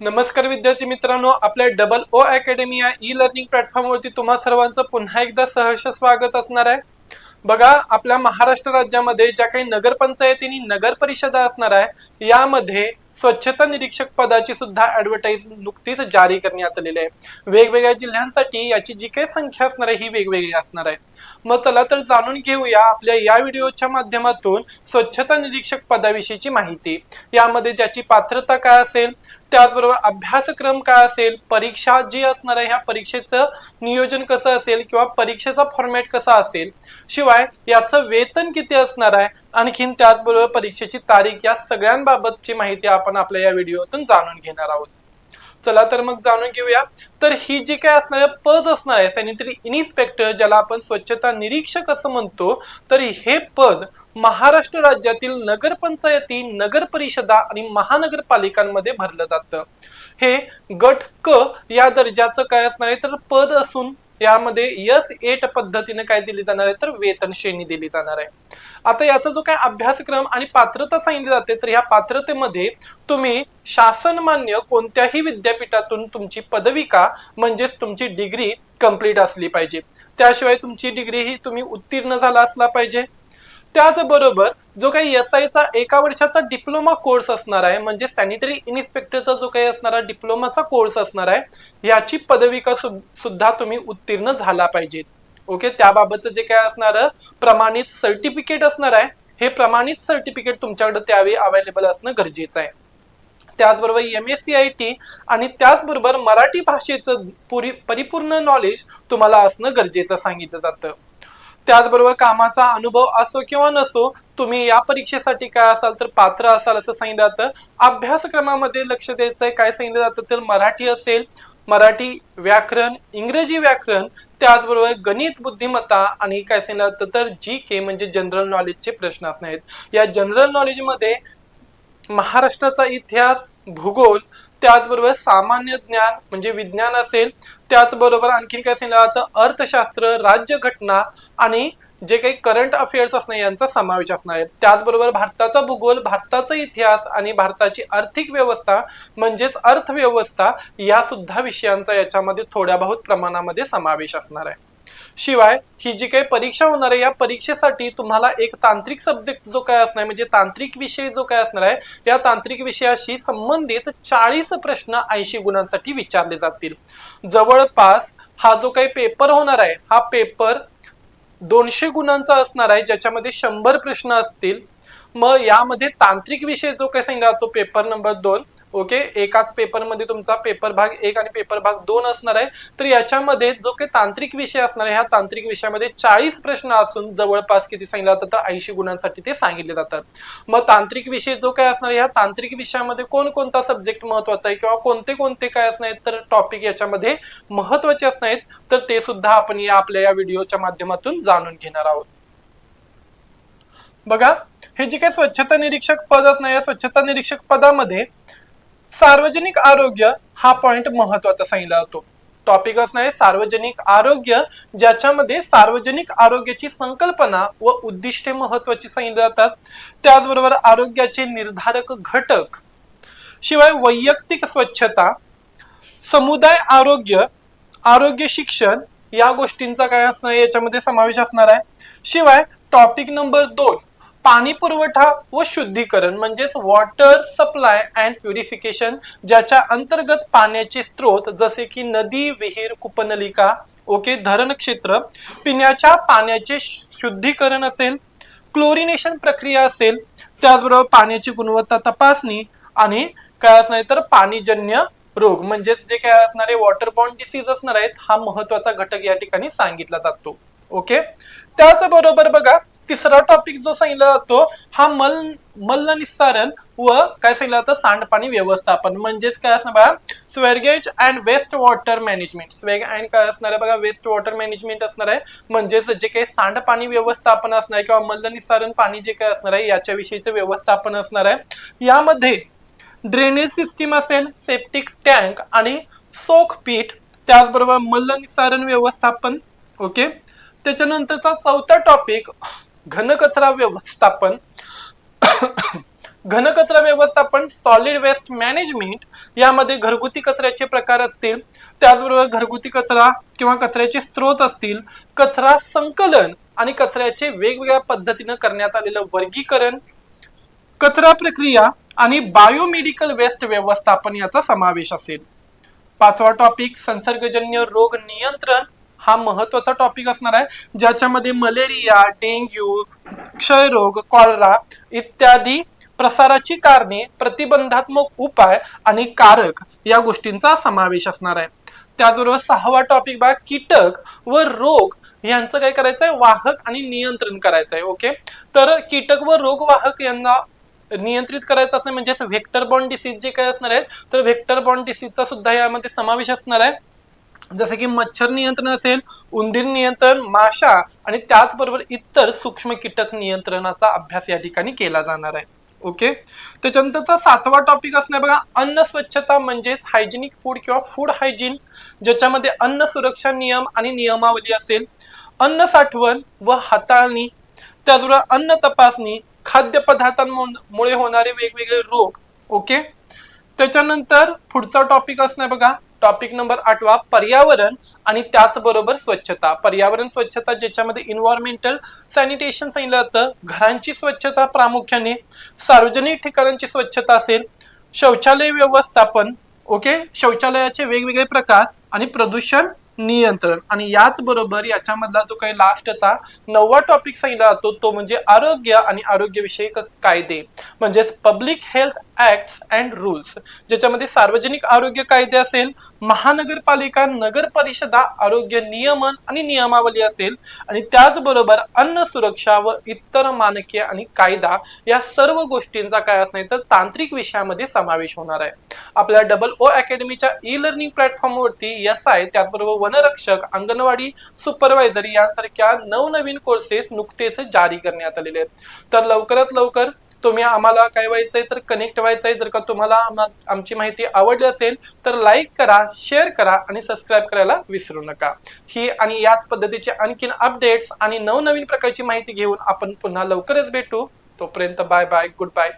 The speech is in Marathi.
नमस्कार विद्यार्थी मित्रांनो, आपल्या डबल ओ अकॅडमी या ई लर्निंग प्लॅटफॉर्मवरती तुम्हा सर्वांचं पुन्हा एकदा सहर्ष स्वागत असणार आहे। बघा, आपल्या महाराष्ट्र राज्यामध्ये ज्या काही नगरपंचायतीनी नगर परिषदा असणार आहे, यामध्ये स्वच्छता निरीक्षक पदाची सुद्धा ऍडव्हर्टाइज नुकतीच जारी करण्यात आलेली आहे। वेगवेगळ्या जिल्ह्यांसाठी याची जी काही संख्या असणार आहे ही वेगवेगळी असणार आहे। मग चला तर जाणून घेऊया आपल्या या व्हिडिओच्या माध्यमातून स्वच्छता निरीक्षक पदाविषयीची माहिती। यामध्ये ज्याची पात्रता काय असेल, त्याचबरोबर अभ्यासक्रम काय असेल, परीक्षा जी असणार आहे ह्या परीक्षेचं नियोजन कसं असेल किंवा परीक्षेचा फॉर्मॅट कसा असेल, शिवाय याचं वेतन किती असणार आहे, आणखीन त्याचबरोबर परीक्षेची तारीख, या सगळ्यांबाबतची माहिती आपण आपल्या या व्हिडिओतून जाणून घेणार आहोत। चला तर मग जाणून घेऊया। तर ही जी काय असणार पद असणार आहे सॅनिटरी इन्स्पेक्टर, ज्याला आपण स्वच्छता निरीक्षक असं म्हणतो, तर हे पद महाराष्ट्र राज्यातील नगरपंचायती, नगर परिषदा आणि महानगरपालिकांमध्ये भरलं जातं। हे गट क या दर्जाचं काय असणार आहे तर पद असून यामध्ये S8 पद्धतीने काय दिली जाणार आहे तर वेतन श्रेणी दिली जाणार आहे। आता याचा जो काय अभ्यासक्रम आणि पात्रता सांगितली जाते, तर या पात्रतेमध्ये तुम्ही शासनमान्य कोणत्याही विद्यापीठातून तुमची पदविका म्हणजेच तुमची डिग्री कंप्लीट असली पाहिजे। त्याशिवाय तुमची डिग्री ही तुम्ही उत्तीर्ण झाला असला पाहिजे। त्याचबरोबर जो काही SI चा 1 वर्षाचा डिप्लोमा कोर्स असणार आहे, म्हणजे सॅनिटरी इन्स्पेक्टरचा जो काही असणारा डिप्लोमाचा कोर्स असणार आहे, याची पदविका सुद्धा तुम्ही उत्तीर्ण झाला पाहिजे। ओके, त्याबाबतचं जे काय असणार प्रमाणित सर्टिफिकेट असणार आहे, हे प्रमाणित सर्टिफिकेट तुमच्याकडे त्यावेळी अवेलेबल असणं गरजेचं आहे। त्याचबरोबर MSCIT आणि त्याचबरोबर मराठी भाषेचं परिपूर्ण नॉलेज तुम्हाला असणं गरजेचं सांगितलं जातं। त्याचबरोबर कामाचा अनुभव असो किंवा नसो, तुम्ही या परीक्षेसाठी काय असाल तर पात्र असाल असं सांगितलं जातं। अभ्यासक्रमामध्ये लक्ष द्यायचंय, काय सांगितलं जातं तर मराठी असेल, मराठी व्याकरण, इंग्रजी व्याकरण, त्याचबरोबर गणित बुद्धिमत्ता आणि काय सांगितलं जातं तर GK म्हणजे जनरल नॉलेजचे प्रश्न असणार आहेत। या जनरल नॉलेज मध्ये महाराष्ट्राचा इतिहास, भूगोल, त्याचबरोबर सामान्य ज्ञान म्हणजे विज्ञान असेल, त्याचबरोबर आणखी काय सांगितलं जातं अर्थशास्त्र, राज्यघटना आणि जे काही करंट अफेअर्स असणार यांचा समावेश असणार आहे। त्याचबरोबर भारताचा भूगोल, भारताचा इतिहास आणि भारताची आर्थिक व्यवस्था म्हणजेच अर्थव्यवस्था, या सुद्धा विषयांचा याच्यामध्ये थोड्या बहुत प्रमाणामध्ये समावेश असणार आहे। शिवाय ही जी काही परीक्षा होणार आहे, या परीक्षेसाठी तुम्हाला एक तांत्रिक सब्जेक्ट जो काय असणार म्हणजे तांत्रिक विषय जो काय असणार आहे, या तांत्रिक विषयाशी संबंधित 40 प्रश्न 80 गुणांसाठी विचारले जातील। जवळपास हा जो काही पेपर होणार आहे, हा पेपर 200 गुणांचा असणार आहे, ज्याच्यामध्ये 100 प्रश्न असतील। मग यामध्ये तांत्रिक विषय जो काय सांगितला तो पेपर नंबर 2, ओके, एकाच पेपर मध्ये तुमचा पेपर भाग 1 आणि पेपर भाग 2 असणार आहे। तर याच्यामध्ये जो काही तांत्रिक विषय असणार आहे, ह्या तांत्रिक विषयामध्ये 40 प्रश्न असून जवळपास किती सांगितलं जातं तर 80 गुणांसाठी ते सांगितले जातात। मग तांत्रिक विषय जो काय असणार आहे, ह्या तांत्रिक विषयामध्ये कोणकोणता सब्जेक्ट महत्वाचा आहे किंवा कोणते कोणते काय असणार आहेत तर टॉपिक याच्यामध्ये महत्वाचे असणार आहेत, तर ते सुद्धा आपण आपल्या या व्हिडिओच्या माध्यमातून जाणून घेणार आहोत। बघा, हे जे काही स्वच्छता निरीक्षक पद असणार, या स्वच्छता निरीक्षक पदामध्ये सार्वजनिक आरोग्य हा पॉइंट महत्वाचा सांगितला जातो। टॉपिक असणार आहे सार्वजनिक आरोग्य, ज्याच्यामध्ये सार्वजनिक आरोग्याची संकल्पना व उद्दिष्टे महत्वाची सांगितली जातात। त्याचबरोबर आरोग्याचे निर्धारक घटक, शिवाय वैयक्तिक स्वच्छता, समुदाय आरोग्य, आरोग्य शिक्षण, या गोष्टींचा काय असणार याच्यामध्ये समावेश असणार आहे। शिवाय टॉपिक नंबर 2 पाणी पुरवठा व शुद्धीकरण म्हणजेच वॉटर सप्लाय अँड प्युरिफिकेशन, ज्याच्या अंतर्गत पाण्याचे स्त्रोत जसे की नदी, विहीर, कूपनलिका, ओके, धरण क्षेत्र, पिण्याच्या पाण्याचे शुद्धीकरण असेल, क्लोरिनेशन प्रक्रिया असेल, त्याचबरोबर पाण्याची गुणवत्ता तपासणी आणि काय असणार तर पाणीजन्य रोग म्हणजेच जे काय असणार आहे वॉटरबॉर्न डिसीज असणार आहेत, हा महत्वाचा घटक या ठिकाणी सांगितला जातो। ओके, त्याचबरोबर बघा तिसरा टॉपिक जो सांगितला जातो हा मल निस्सारण व काय सांगितलं जातं सांडपाणी व्यवस्थापन, म्हणजेच काय असणार बघा स्वेगेज and waste water management. Sewage and काय असणार आहे बघा वेस्ट वॉटर मॅनेजमेंट असणार आहे, म्हणजेच जे काही सांडपाणी व्यवस्थापन असणार आहे किंवा मल निस्सारण पाणी जे काय असणार आहे याच्याविषयीचं व्यवस्थापन असणार आहे। यामध्ये ड्रेनेज सिस्टीम असेल, सेप्टिक टँक आणि सोक पीठ, त्याचबरोबर मल निस्सारण व्यवस्थापन। ओके, त्याच्यानंतरचा चौथा टॉपिक घनकचरा व्यवस्थापन घनकचरा व्यवस्थापन सॉलिड वेस्ट मॅनेजमेंट यामध्ये घरगुती कचऱ्याचे प्रकार असतील, त्याचबरोबर घरगुती कचरा किंवा कचऱ्याचे स्रोत असतील, कचरा संकलन आणि कचऱ्याचे वेगवेगळ्या पद्धतीने करण्यात आलेलं वर्गीकरण, कचरा प्रक्रिया आणि बायोमेडिकल वेस्ट व्यवस्थापन याचा समावेश असेल. पाचवा टॉपिक संसर्गजन्य रोग नियंत्रण हा महत्वाचा टॉपिक असणार आहे, ज्याच्यामध्ये मलेरिया, डेंग्यू, क्षयरोग, कॉलरा इत्यादी प्रसाराची कारणे, प्रतिबंधात्मक उपाय आणि कारक या गोष्टींचा समावेश असणार आहे. त्याचबरोबर सहावा टॉपिक बघा कीटक व रोग यांचं काय करायचंय, वाहक आणि नियंत्रण करायचंय. ओके, तर कीटक व रोगवाहक यांना नियंत्रित करायचं असणे म्हणजे व्हेक्टर बॉर्न डिसीज जे काय असणार आहेत, तर व्हेक्टर बॉर्न डिसीजचा सुद्धा यामध्ये समावेश असणार आहे. जसे की मच्छर नियंत्रण असेल, उंदीर नियंत्रण, माशा आणि त्याचबरोबर इतर सूक्ष्म कीटक नियंत्रणाचा अभ्यास या ठिकाणी केला जाणार आहे. ओके, त्याच्यानंतरचा सातवा टॉपिक असणार बघा अन्न स्वच्छता म्हणजेच हायजेनिक फूड किंवा फूड हायजीन, ज्याच्यामध्ये अन्न सुरक्षा नियम आणि नियमावली असेल, अन्न साठवण व हाताळणी, त्याचबरोबर अन्न तपासणी, खाद्य पदार्थांमुळे होणारे वेगवेगळे रोग. ओके, त्याच्यानंतर पुढचा टॉपिक असणार बघा टॉपिक नंबर 8 पर्यावरण आणि त्याचबरोबर स्वच्छता. पर्यावरण स्वच्छता ज्याच्यामध्ये इन्व्हायरमेंटल सॅनिटेशन सांगितलं जातं, घरांची स्वच्छता प्रामुख्याने, सार्वजनिक ठिकाणांची स्वच्छता असेल, शौचालय व्यवस्थापन, ओके, शौचालयाचे वेगवेगळे प्रकार आणि प्रदूषण नियंत्रण. आणि याच बरोबर याच्यामधला जो काही लास्टचा 9वा टॉपिक सांगितला जातो तो म्हणजे आरोग्य आणि आरोग्यविषयक कायदे म्हणजेच public health acts and rules, ज्याच्यामध्ये सार्वजनिक आरोग्य कायदे असेल, महानगरपालिका नगर परिषदा आरोग्य नियमन आणि नियमावली असेल, आणि त्याचबरोबर अन्न सुरक्षा व इतर मानके आणि कायदा या सर्व गोष्टींचा काय असणार तर तांत्रिक विषयामध्ये समावेश होणार आहे. आपल्या डबल ओ अकॅडमीच्या ई लर्निंग प्लॅटफॉर्मवरती SI त्याचबरोबर वनरक्षक, अंगणवाडी सुपरवायझर यांसारख्या नवनवीन कोर्सेस नुकतेच जारी करण्यात आलेले आहेत. तर लवकरात लवकर तुम्ही आम्हाला काय व्हायचंय तर कनेक्ट व्हायचंय. जर का तुम्हाला आमची माहिती आवडली असेल तर लाईक करा, शेअर करा आणि सबस्क्राईब करायला विसरू नका. ही आणि याच पद्धतीचे आणखीन अपडेट्स आणि नवनवीन प्रकारची माहिती घेऊन आपण पुन्हा लवकरच भेटू. तोपर्यंत बाय बाय, गुड बाय.